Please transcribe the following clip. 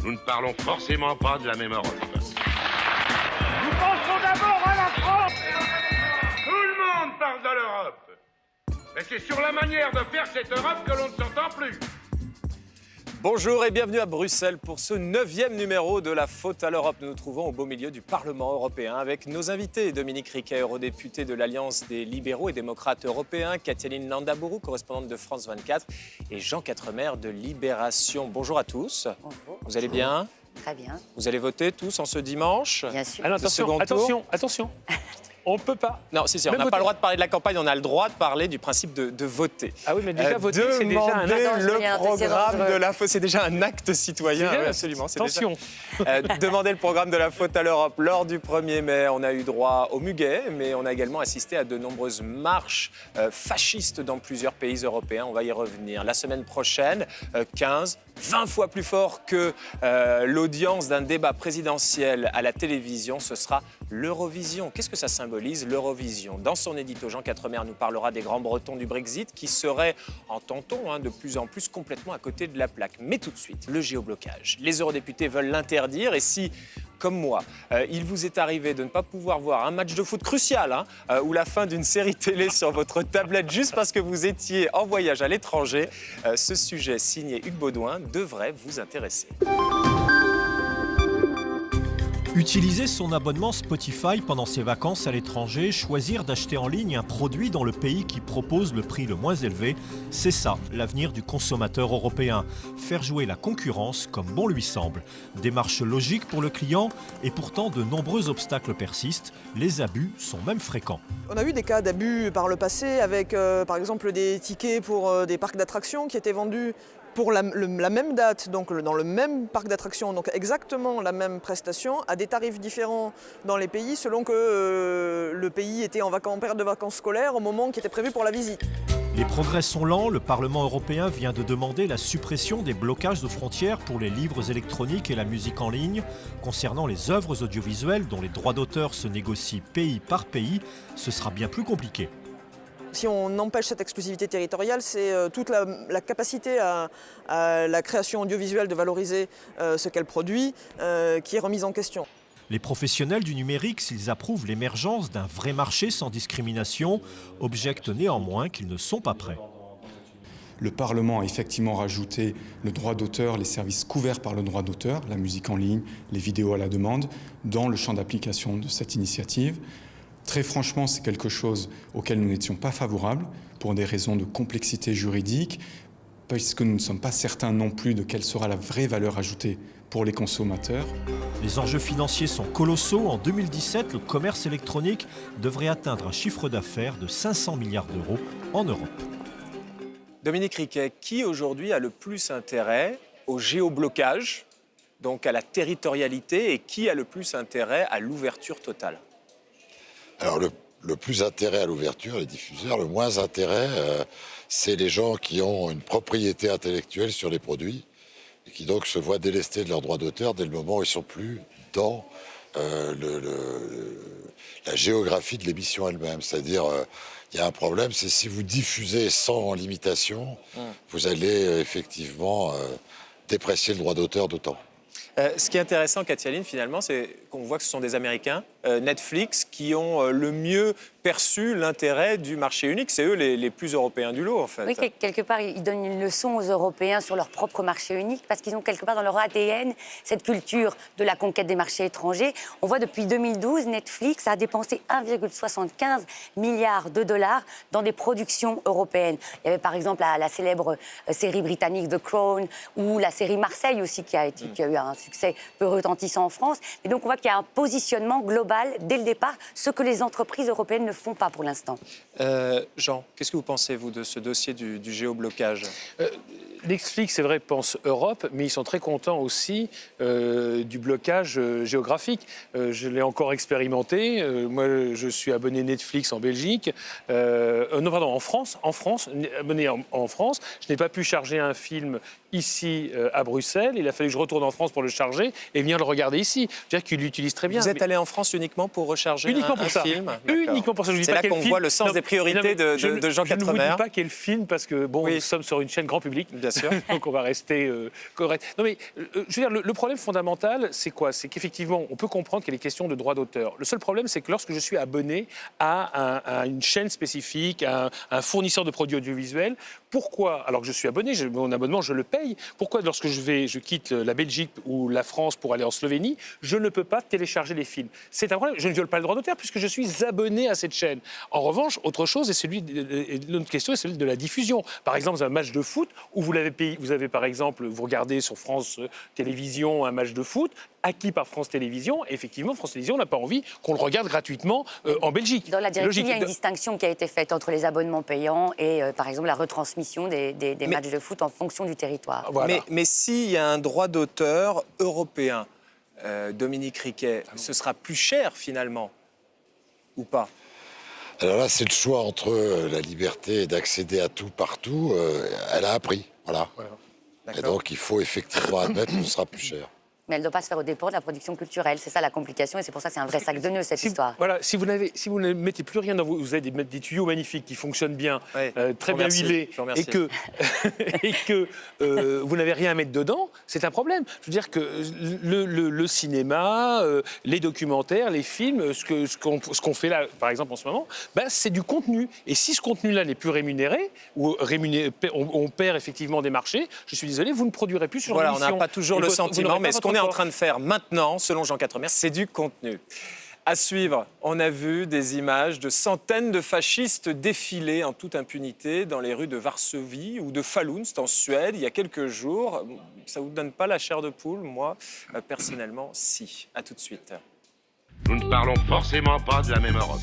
nous ne parlons forcément pas de la même Europe. Nous pensons d'abord à la France. Tout le monde parle de l'Europe. Mais c'est sur la manière de faire cette Europe que l'on ne s'entend plus. Bonjour et bienvenue à Bruxelles pour ce 9e numéro de La Faute à l'Europe. Nous nous trouvons au beau milieu du Parlement européen avec nos invités. Dominique Riquet, eurodéputé de l'Alliance des libéraux et démocrates européens, Kathyaline Landaburu, correspondante de France 24 et Jean Quatremer de Libération. Bonjour à tous. Bonjour. Vous allez bien? Très bien. Vous allez voter tous en ce dimanche? Bien sûr. Alors attention. On ne peut pas. Non, si, on n'a pas le droit de parler de la campagne, on a le droit de parler du principe de voter. Ah oui, mais déjà voter, c'est déjà un acte. Le programme de la faute, c'est déjà un acte citoyen. Oui, absolument. Attention. Demander le programme de la faute à l'Europe. Lors du 1er mai, on a eu droit au muguet, mais on a également assisté à de nombreuses marches fascistes dans plusieurs pays européens. On va y revenir. La semaine prochaine, 15, 20 fois plus fort que l'audience d'un débat présidentiel à la télévision, ce sera l'Eurovision. Qu'est-ce que ça symbolise, l'Eurovision? Dans son édito, Jean Quatremer nous parlera des grands Bretons du Brexit qui seraient, entend-on, de plus en plus complètement à côté de la plaque. Mais tout de suite, le géoblocage. Les eurodéputés veulent l'interdire et si, comme moi, il vous est arrivé de ne pas pouvoir voir un match de foot crucial ou la fin d'une série télé sur votre tablette juste parce que vous étiez en voyage à l'étranger, ce sujet signé Hugues Baudouin devrait vous intéresser. Utiliser son abonnement Spotify pendant ses vacances à l'étranger, choisir d'acheter en ligne un produit dans le pays qui propose le prix le moins élevé, c'est ça l'avenir du consommateur européen. Faire jouer la concurrence comme bon lui semble. Démarche logique pour le client et pourtant de nombreux obstacles persistent. Les abus sont même fréquents. On a eu des cas d'abus par le passé avec par exemple des tickets pour des parcs d'attractions qui étaient vendus pour la même date, donc dans le même parc d'attractions, donc exactement la même prestation, à des tarifs différents dans les pays selon que le pays était en période de vacances scolaires au moment qui était prévu pour la visite. Les progrès sont lents. Le Parlement européen vient de demander la suppression des blocages de frontières pour les livres électroniques et la musique en ligne. Concernant les œuvres audiovisuelles dont les droits d'auteur se négocient pays par pays, ce sera bien plus compliqué. Si on empêche cette exclusivité territoriale, c'est toute la capacité à la création audiovisuelle de valoriser ce qu'elle produit qui est remise en question. Les professionnels du numérique, s'ils approuvent l'émergence d'un vrai marché sans discrimination, objectent néanmoins qu'ils ne sont pas prêts. Le Parlement a effectivement rajouté le droit d'auteur, les services couverts par le droit d'auteur, la musique en ligne, les vidéos à la demande, dans le champ d'application de cette initiative. Très franchement, c'est quelque chose auquel nous n'étions pas favorables pour des raisons de complexité juridique, puisque nous ne sommes pas certains non plus de quelle sera la vraie valeur ajoutée pour les consommateurs. Les enjeux financiers sont colossaux. En 2017, le commerce électronique devrait atteindre un chiffre d'affaires de 500 milliards d'euros en Europe. Dominique Riquet, qui aujourd'hui a le plus intérêt au géoblocage, donc à la territorialité, et qui a le plus intérêt à l'ouverture totale? Alors le plus intérêt à l'ouverture, les diffuseurs, le moins intérêt, c'est les gens qui ont une propriété intellectuelle sur les produits et qui donc se voient délestés de leurs droits d'auteur dès le moment où ils ne sont plus dans la géographie de l'émission elle-même. C'est-à-dire, il y a un problème, c'est si vous diffusez sans limitation, vous allez effectivement déprécier le droit d'auteur d'autant. Ce qui est intéressant, Kathyaline, finalement, c'est qu'on voit que ce sont des Américains, Netflix, qui ont le mieux perçu l'intérêt du marché unique. C'est eux les plus européens du lot, en fait. Oui, quelque part, ils donnent une leçon aux Européens sur leur propre marché unique parce qu'ils ont quelque part dans leur ADN cette culture de la conquête des marchés étrangers. On voit depuis 2012, Netflix a dépensé 1,75 milliard de dollars dans des productions européennes. Il y avait par exemple la célèbre série britannique The Crown ou la série Marseille aussi qui a eu un succès peu retentissant en France. Et donc on voit qu'il y a un positionnement global dès le départ, ce que les entreprises européennes ne font pas pour l'instant. Jean, qu'est-ce que vous pensez, vous, de ce dossier du géoblocage? Netflix, c'est vrai, pense Europe, mais ils sont très contents aussi du blocage géographique. Je l'ai encore expérimenté. Moi, je suis abonné Netflix en Belgique. En France. Abonné en France. Je n'ai pas pu charger un film ici à Bruxelles. Il a fallu que je retourne en France pour le charger et venir le regarder ici. C'est-à-dire qu'il l'utilise très bien. Vous êtes allé en France uniquement pour recharger un film? Uniquement pour ça. C'est là qu'on voit le sens des priorités de Jean Quatremer. Je ne vous dis pas quel film parce que nous sommes sur une chaîne grand public. sûr. Donc on va rester correct. Non mais, je veux dire, le problème fondamental, c'est quoi? C'est qu'effectivement, on peut comprendre qu'il y a des questions de droit d'auteur. Le seul problème, c'est que lorsque je suis abonné à une chaîne spécifique, à un fournisseur de produits audiovisuels, pourquoi, alors que je suis abonné, mon abonnement, je le paye, pourquoi lorsque je quitte la Belgique ou la France pour aller en Slovénie, je ne peux pas télécharger les films? C'est un problème. Je ne viole pas le droit d'auteur puisque je suis abonné à cette chaîne. En revanche, autre chose, l'autre question est celle de la diffusion. Par exemple, un match de foot où vous avez par exemple, vous regardez sur France Télévisions un match de foot, acquis par France Télévisions, et effectivement, France Télévisions n'a pas envie qu'on le regarde gratuitement en Belgique. Dans la directive, il y a une distinction qui a été faite entre les abonnements payants et, par exemple, la retransmission des matchs de foot en fonction du territoire. Voilà. Mais s'il y a un droit d'auteur européen, Dominique Riquet, ce sera plus cher finalement, ou pas? Alors là, c'est le choix entre la liberté d'accéder à tout partout. Elle a un prix, voilà. Et donc, il faut effectivement admettre que ce sera plus cher. Mais elle ne doit pas se faire au dépens de la production culturelle. C'est ça la complication et c'est pour ça que c'est un vrai sac de nœuds, cette histoire. Voilà, si vous ne mettez plus rien dans vous avez des tuyaux magnifiques qui fonctionnent bien, très bien huilés, et que vous n'avez rien à mettre dedans, c'est un problème. Je veux dire que le cinéma, les documentaires, les films, ce qu'on fait là, par exemple en ce moment, c'est du contenu. Et si ce contenu-là n'est plus rémunéré, ou on perd effectivement des marchés, je suis désolé, vous ne produirez plus sur l'émission. On n'a pas toujours le sentiment, mais ce qu'on est en train de faire maintenant, selon Jean Quatremer, c'est du contenu. À suivre, on a vu des images de centaines de fascistes défiler en toute impunité dans les rues de Varsovie ou de Falun, c'est en Suède, il y a quelques jours. Ça ne vous donne pas la chair de poule? Moi, personnellement, si. À tout de suite. Nous ne parlons forcément pas de la même Europe.